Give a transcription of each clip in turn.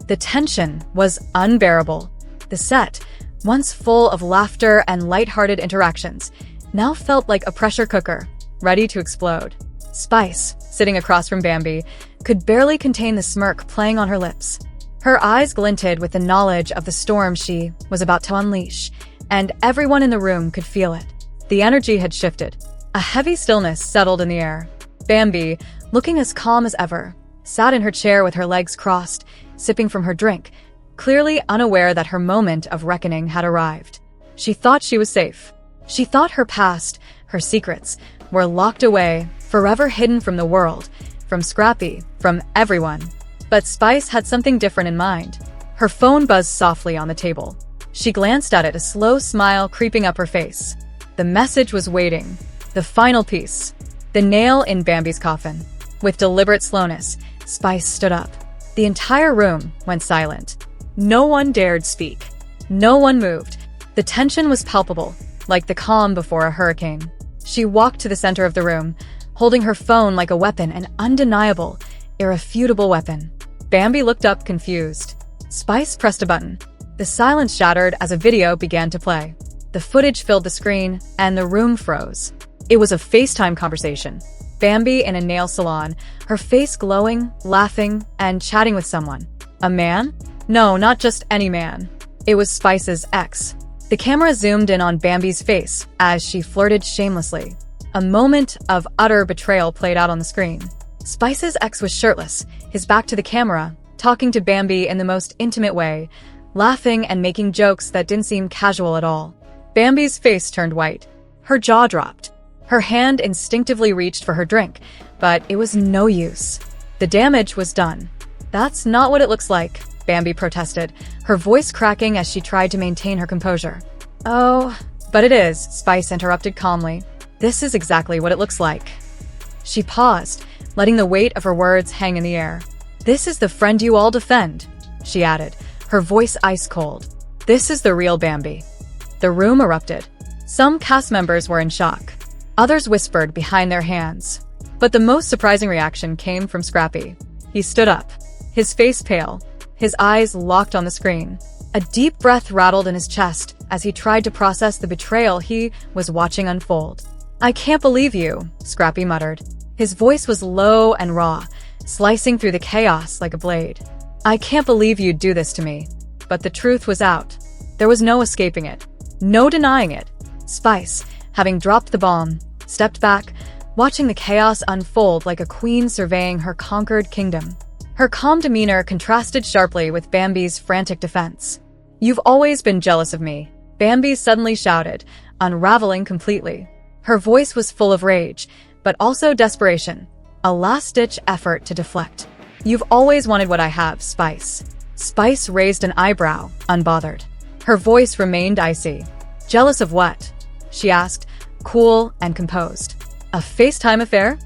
The tension was unbearable. The set, once full of laughter and lighthearted interactions, now felt like a pressure cooker, ready to explode. Spice, sitting across from Bambi, could barely contain the smirk playing on her lips. Her eyes glinted with the knowledge of the storm she was about to unleash, and everyone in the room could feel it. The energy had shifted. A heavy stillness settled in the air. Bambi, looking as calm as ever, sat in her chair with her legs crossed, sipping from her drink, clearly unaware that her moment of reckoning had arrived. She thought she was safe. She thought her past, her secrets, were locked away, forever hidden from the world, from Scrappy, from everyone. But Spice had something different in mind. Her phone buzzed softly on the table. She glanced at it, a slow smile creeping up her face. The message was waiting. The final piece. The nail in Bambi's coffin. With deliberate slowness, Spice stood up. The entire room went silent. No one dared speak. No one moved. The tension was palpable, like the calm before a hurricane. She walked to the center of the room, holding her phone like a weapon, an undeniable, irrefutable weapon. Bambi looked up, confused. Spice pressed a button. The silence shattered as a video began to play. The footage filled the screen, and the room froze. It was a FaceTime conversation. Bambi in a nail salon, her face glowing, laughing, and chatting with someone. A man? No, not just any man. It was Spice's ex. The camera zoomed in on Bambi's face as she flirted shamelessly. A moment of utter betrayal played out on the screen. Spice's ex was shirtless, his back to the camera, talking to Bambi in the most intimate way, laughing and making jokes that didn't seem casual at all. Bambi's face turned white. Her jaw dropped. Her hand instinctively reached for her drink, but it was no use. The damage was done. "That's not what it looks like," Bambi protested, her voice cracking as she tried to maintain her composure. "Oh, but it is," Spice interrupted calmly. "This is exactly what it looks like." She paused, letting the weight of her words hang in the air. "This is the friend you all defend," she added, her voice ice cold. "This is the real Bambi." The room erupted. Some cast members were in shock. Others whispered behind their hands. But the most surprising reaction came from Scrappy. He stood up, his face pale, his eyes locked on the screen. A deep breath rattled in his chest as he tried to process the betrayal he was watching unfold. "I can't believe you," Scrappy muttered. His voice was low and raw, slicing through the chaos like a blade. "I can't believe you'd do this to me." But the truth was out. There was no escaping it. No denying it. Spice, having dropped the bomb, stepped back, watching the chaos unfold like a queen surveying her conquered kingdom. Her calm demeanor contrasted sharply with Bambi's frantic defense. "You've always been jealous of me," Bambi suddenly shouted, unraveling completely. Her voice was full of rage, but also desperation, a last-ditch effort to deflect. "You've always wanted what I have, Spice." Spice raised an eyebrow, unbothered. Her voice remained icy. "Jealous of what?" she asked, cool and composed. "A FaceTime affair?"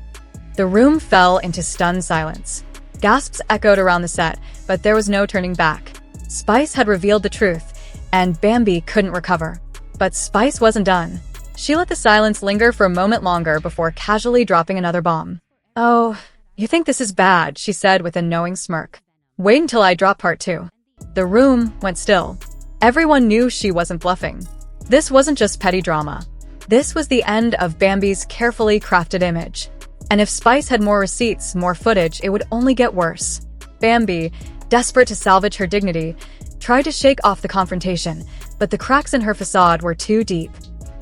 The room fell into stunned silence. Gasps echoed around the set, but there was no turning back. Spice had revealed the truth, and Bambi couldn't recover. But Spice wasn't done. She let the silence linger for a moment longer before casually dropping another bomb. "Oh, you think this is bad," she said with a knowing smirk. "Wait until I drop part 2. The room went still. Everyone knew she wasn't bluffing. This wasn't just petty drama. This was the end of Bambi's carefully crafted image. And if Spice had more receipts, more footage, it would only get worse. Bambi, desperate to salvage her dignity, tried to shake off the confrontation, but the cracks in her facade were too deep.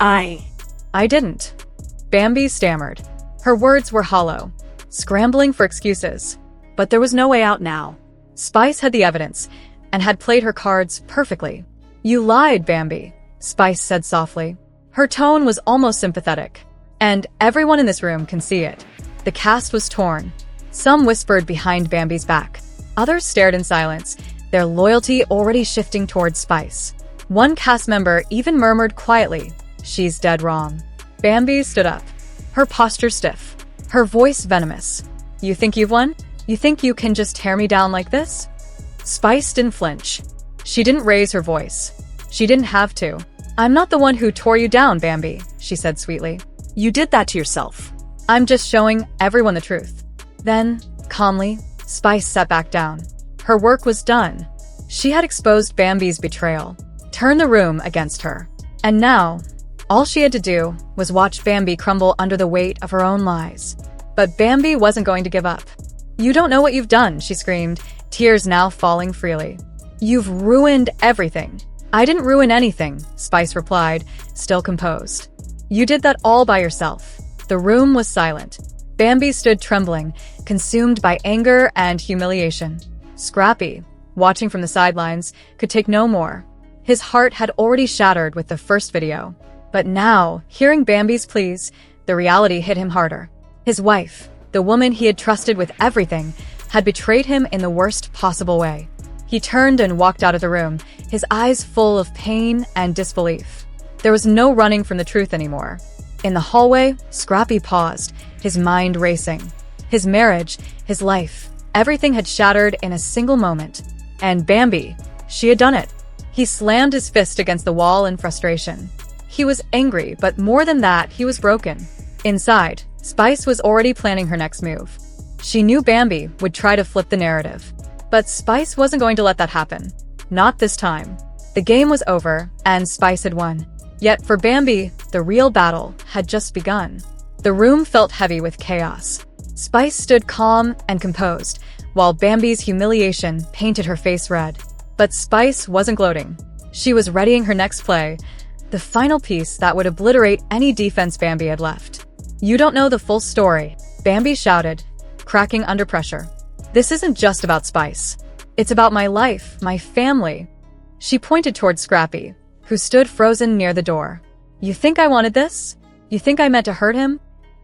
I didn't." Bambi stammered. Her words were hollow, scrambling for excuses. But there was no way out now. Spice had the evidence, and had played her cards perfectly. "You lied, Bambi," Spice said softly. Her tone was almost sympathetic. "And everyone in this room can see it." The cast was torn. Some whispered behind Bambi's back. Others stared in silence, their loyalty already shifting towards Spice. One cast member even murmured quietly, "She's dead wrong." Bambi stood up, her posture stiff, her voice venomous. "You think you've won? You think you can just tear me down like this?" Spice didn't flinch. She didn't raise her voice. She didn't have to. "I'm not the one who tore you down, Bambi," she said sweetly. "You did that to yourself. I'm just showing everyone the truth." Then, calmly, Spice sat back down. Her work was done. She had exposed Bambi's betrayal, turned the room against her. And now, all she had to do was watch Bambi crumble under the weight of her own lies. But Bambi wasn't going to give up. "You don't know what you've done," she screamed, tears now falling freely. "You've ruined everything." "I didn't ruin anything," Spice replied, still composed. "You did that all by yourself." The room was silent. Bambi stood trembling, consumed by anger and humiliation. Scrappy, watching from the sidelines, could take no more. His heart had already shattered with the first video. But now, hearing Bambi's pleas, the reality hit him harder. His wife, the woman he had trusted with everything, had betrayed him in the worst possible way. He turned and walked out of the room, his eyes full of pain and disbelief. There was no running from the truth anymore. In the hallway, Scrappy paused, his mind racing. His marriage, his life, everything had shattered in a single moment. And Bambi, she had done it. He slammed his fist against the wall in frustration. He was angry, but more than that, he was broken. Inside, Spice was already planning her next move. She knew Bambi would try to flip the narrative. But Spice wasn't going to let that happen. Not this time. The game was over, and Spice had won. Yet for Bambi, the real battle had just begun. The room felt heavy with chaos. Spice stood calm and composed, while Bambi's humiliation painted her face red. But Spice wasn't gloating. She was readying her next play, the final piece that would obliterate any defense Bambi had left. "You don't know the full story," Bambi shouted, cracking under pressure. "This isn't just about Spice. It's about my life, my family." She pointed toward Scrappy, who stood frozen near the door. "You think I wanted this? You think I meant to hurt him?"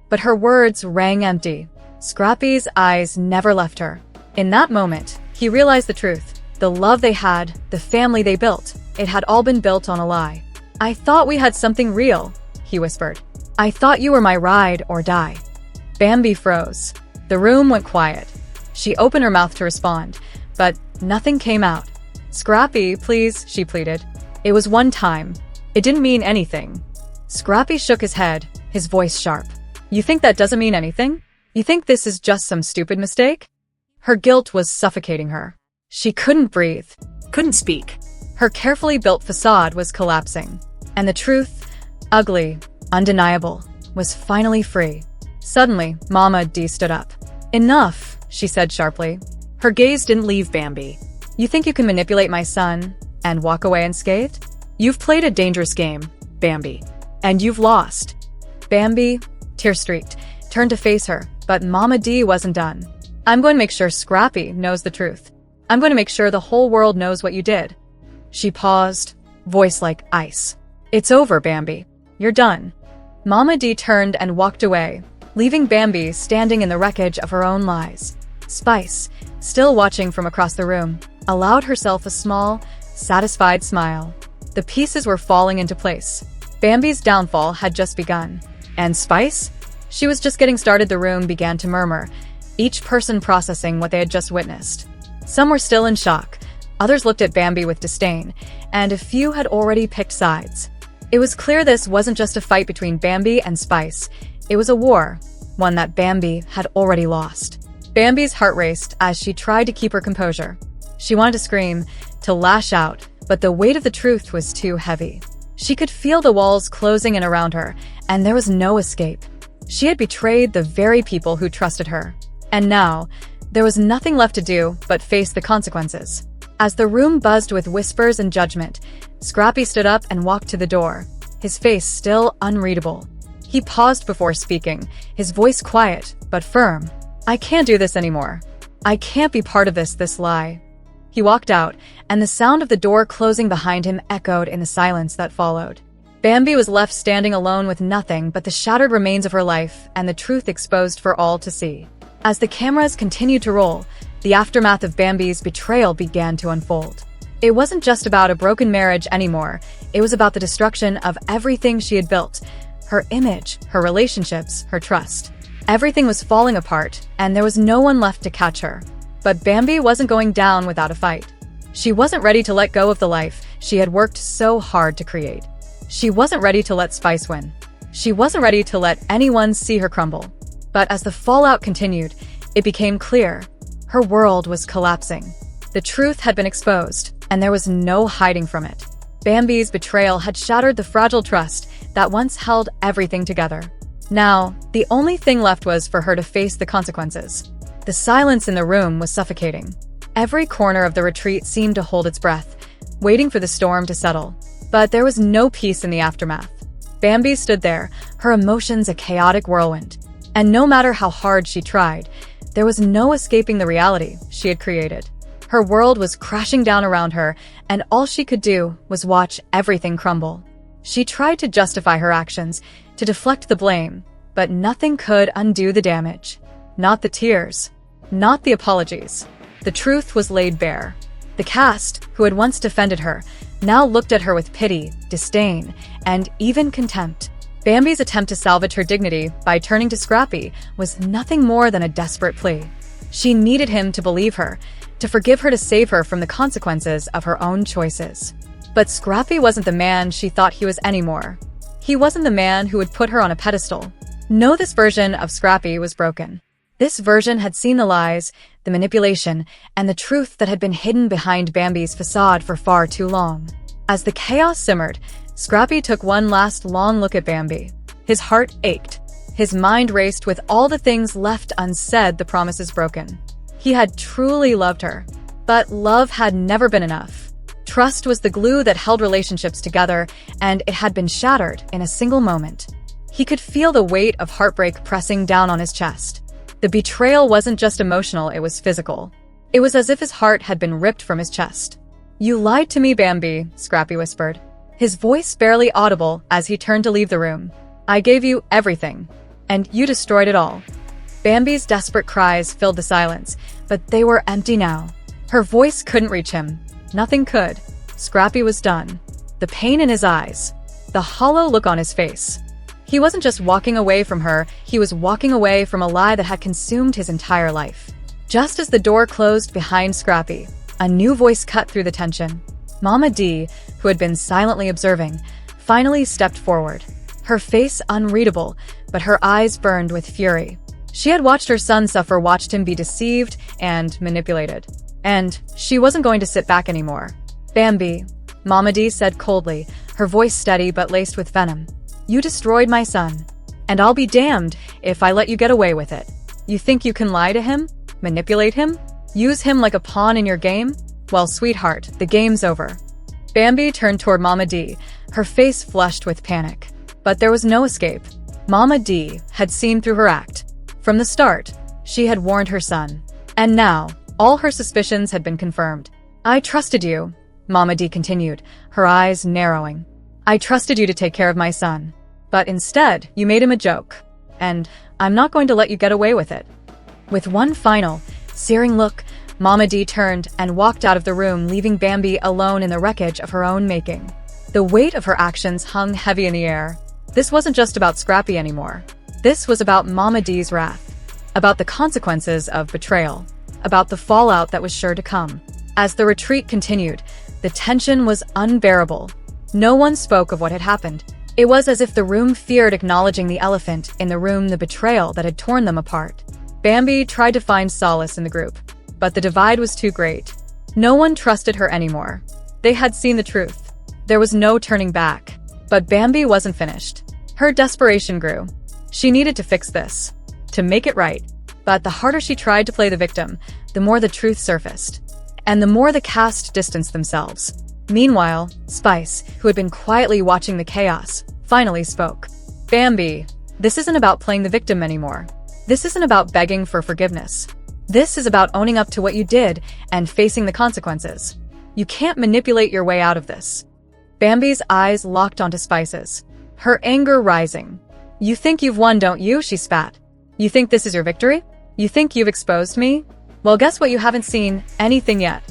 But her words rang empty. Scrappy's eyes never left her. In that moment, he realized the truth. The love they had, the family they built, it had all been built on a lie. "I thought we had something real," he whispered. "I thought you were my ride or die." Bambi froze. The room went quiet. She opened her mouth to respond, but nothing came out. "Scrappy, please," she pleaded. "It was one time. It didn't mean anything." Scrappy shook his head, his voice sharp. "You think that doesn't mean anything? You think this is just some stupid mistake?" Her guilt was suffocating her. She couldn't breathe, couldn't speak. Her carefully built facade was collapsing. And the truth, ugly, undeniable, was finally free. Suddenly, Mama D stood up. "Enough," she said sharply. Her gaze didn't leave Bambi. "You think you can manipulate my son and walk away unscathed? You've played a dangerous game, Bambi, and you've lost." Bambi, tear-streaked, turned to face her, but Mama D wasn't done. "I'm going to make sure Scrappy knows the truth. I'm going to make sure the whole world knows what you did." She paused, voice like ice. "It's over, Bambi. You're done." Mama D turned and walked away, leaving Bambi standing in the wreckage of her own lies. Spice, still watching from across the room, allowed herself a small, satisfied smile. The pieces were falling into place. Bambi's downfall had just begun. And Spice? She was just getting started. The room began to murmur, each person processing what they had just witnessed. Some were still in shock, others looked at Bambi with disdain, and a few had already picked sides. It was clear this wasn't just a fight between Bambi and Spice. It was a war, one that Bambi had already lost. Bambi's heart raced as she tried to keep her composure. She wanted to scream, to lash out, but the weight of the truth was too heavy. She could feel the walls closing in around her, and there was no escape. She had betrayed the very people who trusted her. And now, there was nothing left to do but face the consequences. As the room buzzed with whispers and judgment, Scrappy stood up and walked to the door, his face still unreadable. He paused before speaking, his voice quiet but firm. "I can't do this anymore. I can't be part of this lie." He walked out, and the sound of the door closing behind him echoed in the silence that followed. Bambi was left standing alone with nothing but the shattered remains of her life and the truth exposed for all to see. As the cameras continued to roll, the aftermath of Bambi's betrayal began to unfold. It wasn't just about a broken marriage anymore. It was about the destruction of everything she had built. Her image, her relationships, her trust. Everything was falling apart, and there was no one left to catch her. But Bambi wasn't going down without a fight. She wasn't ready to let go of the life she had worked so hard to create. She wasn't ready to let Spice win. She wasn't ready to let anyone see her crumble. But as the fallout continued, it became clear. Her world was collapsing. The truth had been exposed, and there was no hiding from it. Bambi's betrayal had shattered the fragile trust that once held everything together. Now, the only thing left was for her to face the consequences. The silence in the room was suffocating. Every corner of the retreat seemed to hold its breath, waiting for the storm to settle. But there was no peace in the aftermath. Bambi stood there, her emotions a chaotic whirlwind. And no matter how hard she tried, there was no escaping the reality she had created. Her world was crashing down around her, and all she could do was watch everything crumble. She tried to justify her actions, to deflect the blame, but nothing could undo the damage. Not the tears, not the apologies. The truth was laid bare. The cast, who had once defended her, now looked at her with pity, disdain, and even contempt. Bambi's attempt to salvage her dignity by turning to Scrappy was nothing more than a desperate plea. She needed him to believe her, to forgive her, to save her from the consequences of her own choices. But Scrappy wasn't the man she thought he was anymore. He wasn't the man who would put her on a pedestal. No, this version of Scrappy was broken. This version had seen the lies, the manipulation, and the truth that had been hidden behind Bambi's facade for far too long. As the chaos simmered, Scrappy took one last long look at Bambi. His heart ached. His mind raced with all the things left unsaid, the promises broken. He had truly loved her. But love had never been enough. Trust was the glue that held relationships together, and it had been shattered in a single moment. He could feel the weight of heartbreak pressing down on his chest. The betrayal wasn't just emotional, it was physical. It was as if his heart had been ripped from his chest. "You lied to me, Bambi," Scrappy whispered, his voice barely audible as he turned to leave the room. "I gave you everything, and you destroyed it all." Bambi's desperate cries filled the silence, but they were empty now. Her voice couldn't reach him. Nothing could. Scrappy was done. The pain in his eyes, the hollow look on his face. He wasn't just walking away from her, he was walking away from a lie that had consumed his entire life. Just as the door closed behind Scrappy, a new voice cut through the tension. Mama D, who had been silently observing, finally stepped forward. Her face unreadable, but her eyes burned with fury. She had watched her son suffer, watched him be deceived and manipulated. And she wasn't going to sit back anymore. "Bambi," Mama D said coldly, her voice steady but laced with venom. "You destroyed my son, and I'll be damned if I let you get away with it. You think you can lie to him? Manipulate him? Use him like a pawn in your game? Well, sweetheart, the game's over." Bambi turned toward Mama D, her face flushed with panic. But there was no escape. Mama D had seen through her act. From the start, she had warned her son. And now, all her suspicions had been confirmed. "I trusted you," Mama D continued, her eyes narrowing. "I trusted you to take care of my son. But instead, you made him a joke. And I'm not going to let you get away with it." With one final, searing look, Mama D turned and walked out of the room, leaving Bambi alone in the wreckage of her own making. The weight of her actions hung heavy in the air. This wasn't just about Scrappy anymore. This was about Mama D's wrath. About the consequences of betrayal. About the fallout that was sure to come. As the retreat continued, the tension was unbearable. No one spoke of what had happened. It was as if the room feared acknowledging the elephant in the room, the betrayal that had torn them apart. Bambi tried to find solace in the group, but the divide was too great. No one trusted her anymore. They had seen the truth. There was no turning back. But Bambi wasn't finished. Her desperation grew. She needed to fix this, to make it right. But the harder she tried to play the victim, the more the truth surfaced. And the more the cast distanced themselves. Meanwhile, Spice, who had been quietly watching the chaos, finally spoke. "Bambi, this isn't about playing the victim anymore. This isn't about begging for forgiveness. This is about owning up to what you did and facing the consequences. You can't manipulate your way out of this." Bambi's eyes locked onto Spice's, her anger rising. "You think you've won, don't you?" she spat. "You think this is your victory? You think you've exposed me? Well, guess what? You haven't seen anything yet."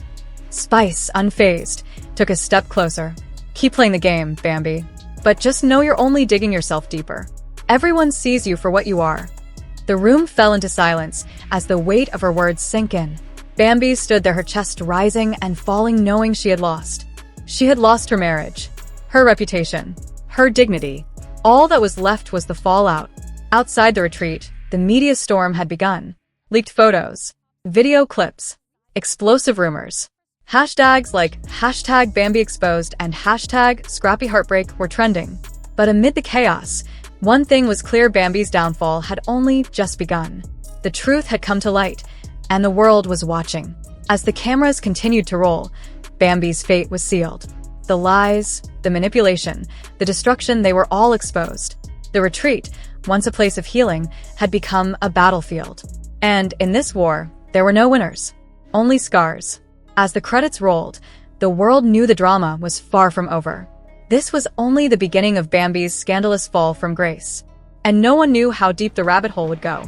Spice, unfazed, took a step closer. "Keep playing the game, Bambi. But just know you're only digging yourself deeper. Everyone sees you for what you are." The room fell into silence as the weight of her words sank in. Bambi stood there, her chest rising and falling, knowing she had lost. She had lost her marriage, her reputation, her dignity. All that was left was the fallout. Outside the retreat, the media storm had begun. Leaked photos, video clips, explosive rumors. Hashtags like hashtag Bambi exposed and hashtag Scrappy heartbreak were trending. But amid the chaos, one thing was clear: Bambi's downfall had only just begun. The truth had come to light, and the world was watching. As the cameras continued to roll, Bambi's fate was sealed. The lies, the manipulation, the destruction, they were all exposed. The retreat, once a place of healing, had become a battlefield. And in this war, there were no winners, only scars. As the credits rolled, the world knew the drama was far from over. This was only the beginning of Bambi's scandalous fall from grace. And no one knew how deep the rabbit hole would go.